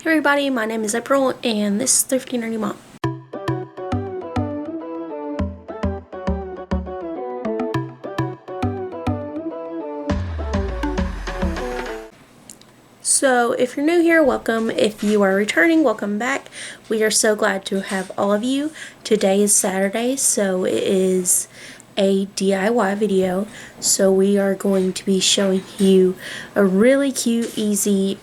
Hey everybody, my name is April and this is Thrifty Nerdy Mom. So if you're new here, welcome. If you are returning, welcome back. We are so glad to have all of you. Today is Saturday, so it is a DIY video. So we are going to be showing you a really cute, easy,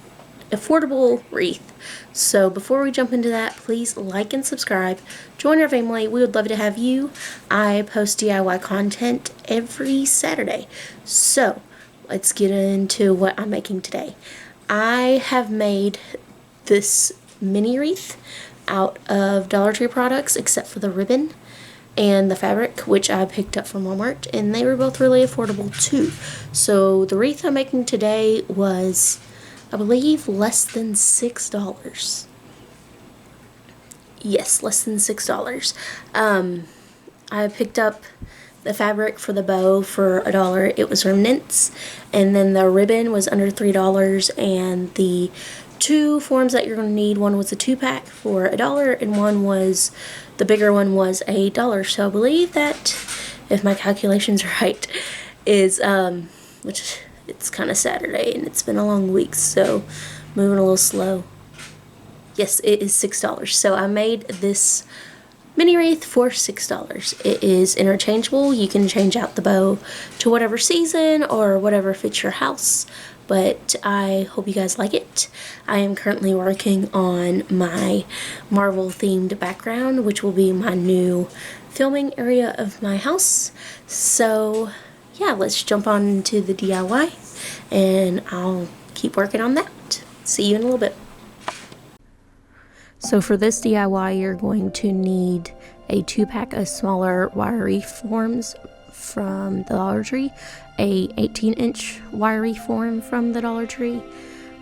affordable wreath. So before we jump into that, please like and subscribe. Join our family. We would love to have you. I post DIY content every Saturday. So let's get into what I'm making today. I have made this mini wreath out of Dollar Tree products except for the ribbon and the fabric, which I picked up from Walmart, and they were both really affordable too. So the wreath I'm making today was, I believe, less than $6. Yes, less than $6. I picked up the fabric for the bow for $1. It was Remnants, and then the ribbon was under $3, and the two forms that you're going to need, one was a 2-pack for $1, and one was, the bigger one was $1. So I believe that, if my calculations are right, is, which it's kind of Saturday and it's been a long week, so moving a little slow. Yes, it is $6. So I made this mini wreath for $6. It is interchangeable. You can change out the bow to whatever season or whatever fits your house, but I hope you guys like it. I am currently working on my Marvel themed background, which will be my new filming area of my house. So yeah, let's jump on into the DIY and I'll keep working on that. See you in a little bit. So for this DIY, you're going to need a 2-pack of smaller wire wreath forms from the Dollar Tree, a 18-inch wire wreath form from the Dollar Tree,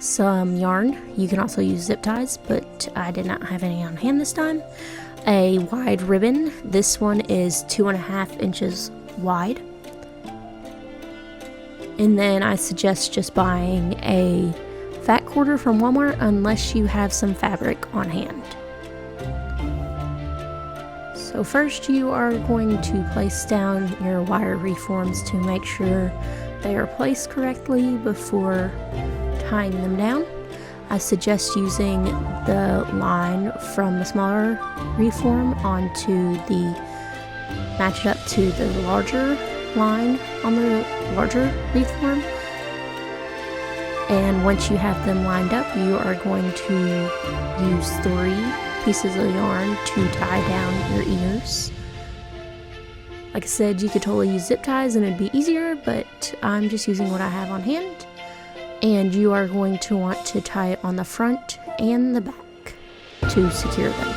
some yarn. You can also use zip ties, but I did not have any on hand this time. A wide ribbon. This one is 2.5 inches wide. And then I suggest just buying a fat quarter from Walmart unless you have some fabric on hand. So first you are going to place down your wire reforms to make sure they are placed correctly before tying them down. I suggest using the line from the smaller reform onto the, match it up to the larger line on the larger reform. And once you have them lined up, you are going to use 3 pieces of yarn to tie down your ears. Like I said, you could totally use zip ties and it'd be easier, but I'm just using what I have on hand. And you are going to want to tie it on the front and the back to secure them.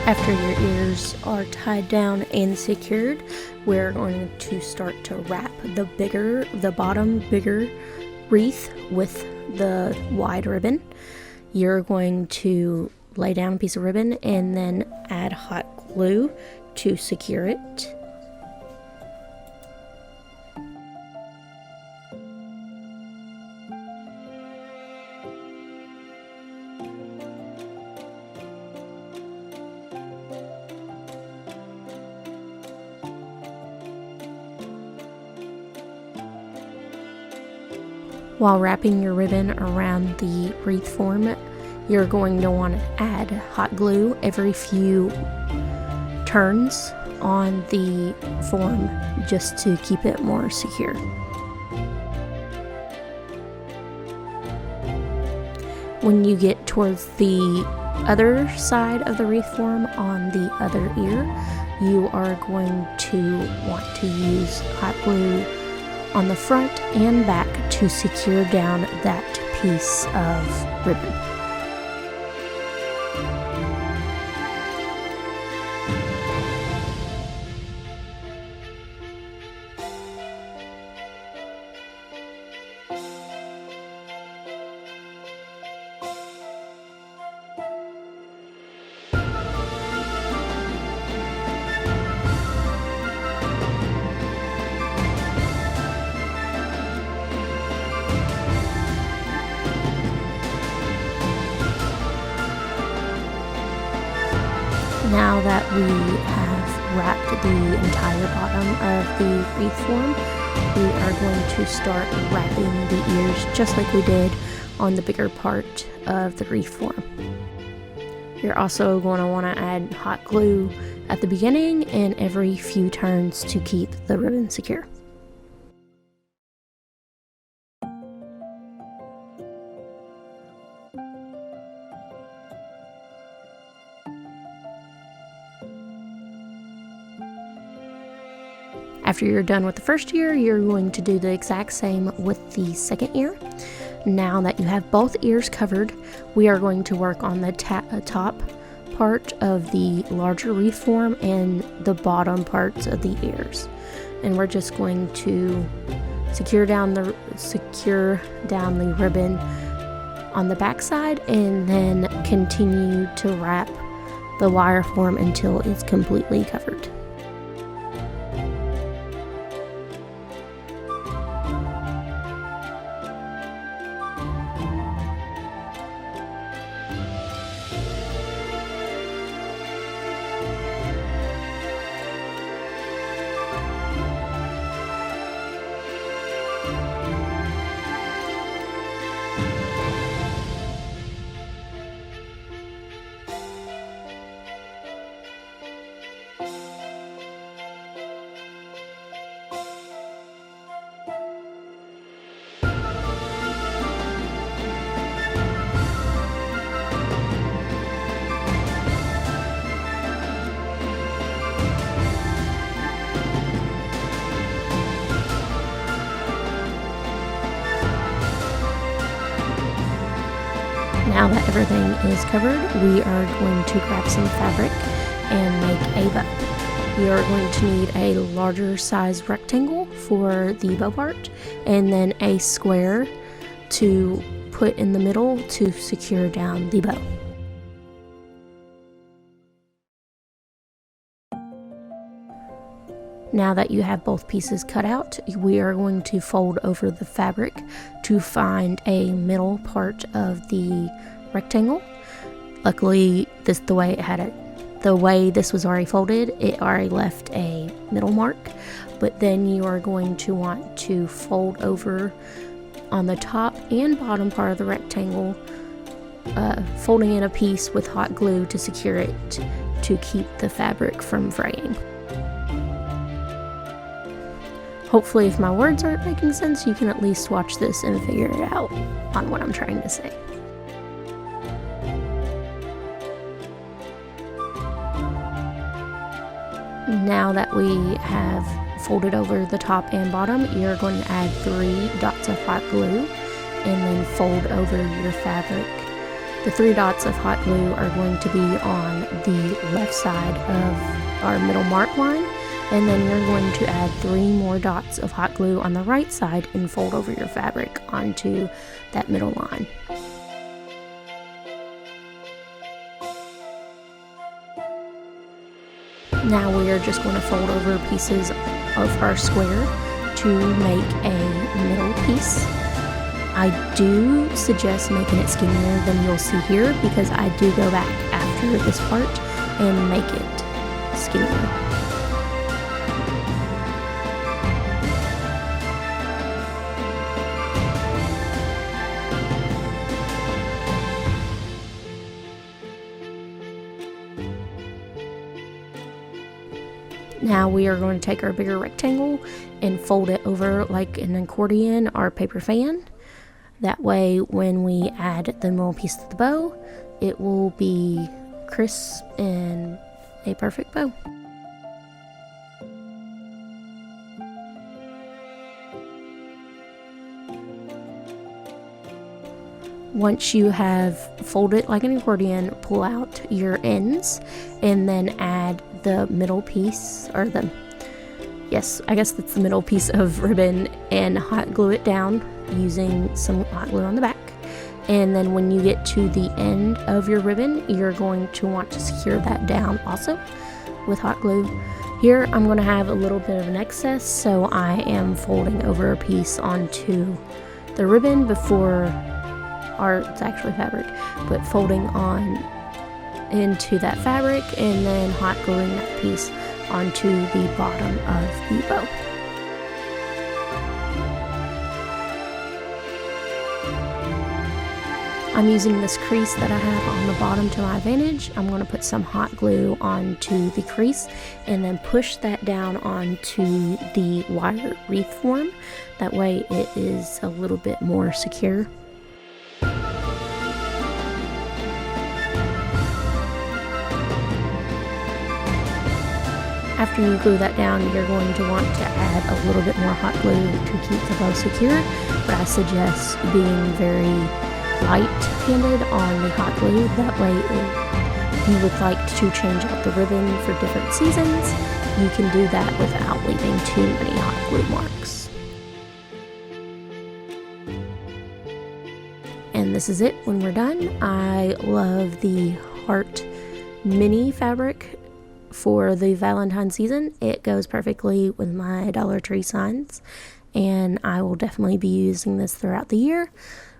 After your ears are tied down and secured, we're going to start to wrap the bottom bigger wreath with the wide ribbon. You're going to lay down a piece of ribbon and then add hot glue to secure it. While wrapping your ribbon around the wreath form, you're going to want to add hot glue every few turns on the form just to keep it more secure. When you get towards the other side of the wreath form on the other ear, you are going to want to use hot glue on the front and back to secure down that piece of ribbon. we have wrapped the entire bottom of the wreath form, we are going to start wrapping the ears just like we did on the bigger part of the wreath form. You're also going to want to add hot glue at the beginning and every few turns to keep the ribbon secure. After you're done with the first ear, you're going to do the exact same with the second ear. Now that you have both ears covered, we are going to work on the top part of the larger wreath form and the bottom parts of the ears. And we're just going to secure down the ribbon on the back side and then continue to wrap the wire form until it's completely covered. Now that everything is covered, we are going to grab some fabric and make a bow. We are going to need a larger size rectangle for the bow part and then a square to put in the middle to secure down the bow. Now that you have both pieces cut out, we are going to fold over the fabric to find a middle part of the rectangle. Luckily, the way this was already folded, it already left a middle mark, but then you are going to want to fold over on the top and bottom part of the rectangle, folding in a piece with hot glue to secure it to keep the fabric from fraying. Hopefully, if my words aren't making sense, you can at least watch this and figure it out on what I'm trying to say. Now that we have folded over the top and bottom, you're going to add 3 dots of hot glue and then fold over your fabric. The 3 dots of hot glue are going to be on the left side of our middle mark line, and then you're going to add 3 more dots of hot glue on the right side and fold over your fabric onto that middle line. Now we are just going to fold over pieces of our square to make a middle piece. I do suggest making it skinnier than you'll see here because I do go back after this part and make it skinnier. Now we are going to take our bigger rectangle and fold it over like an accordion or paper fan. That way when we add the middle piece to the bow, it will be crisp and a perfect bow. Once you have folded like an accordion, pull out your ends and then add the middle piece, or I guess that's the middle piece of ribbon, and hot glue it down using some hot glue on the back. And then when you get to the end of your ribbon, you're going to want to secure that down also with hot glue. Here I'm going to have a little bit of an excess, so I am folding over a piece onto the ribbon before, or it's actually fabric, but folding on into that fabric and then hot gluing that piece onto the bottom of the bow. I'm using this crease that I have on the bottom to my advantage. I'm going to put some hot glue onto the crease and then push that down onto the wire wreath form. That way it is a little bit more secure. After you glue that down, you're going to want to add a little bit more hot glue to keep the bow secure, but I suggest being very light-handed on the hot glue. That way, if you would like to change out the ribbon for different seasons, you can do that without leaving too many hot glue marks. And this is it when we're done. I love the heart mini fabric for the Valentine season. It goes perfectly with my Dollar Tree signs, and I will definitely be using this throughout the year,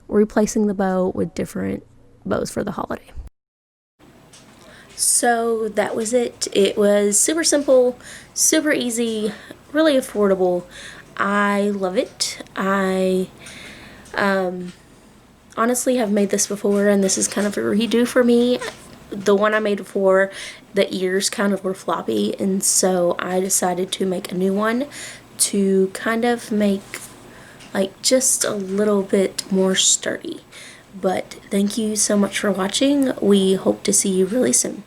replacing the bow with different bows for the holiday. So that was it. It was super simple, super easy, really affordable. I love it. I honestly have made this before, and this is kind of a redo for me. The one I made before, the ears kind of were floppy, and so I decided to make a new one to kind of make like just a little bit more sturdy. But thank you so much for watching. We hope to see you really soon.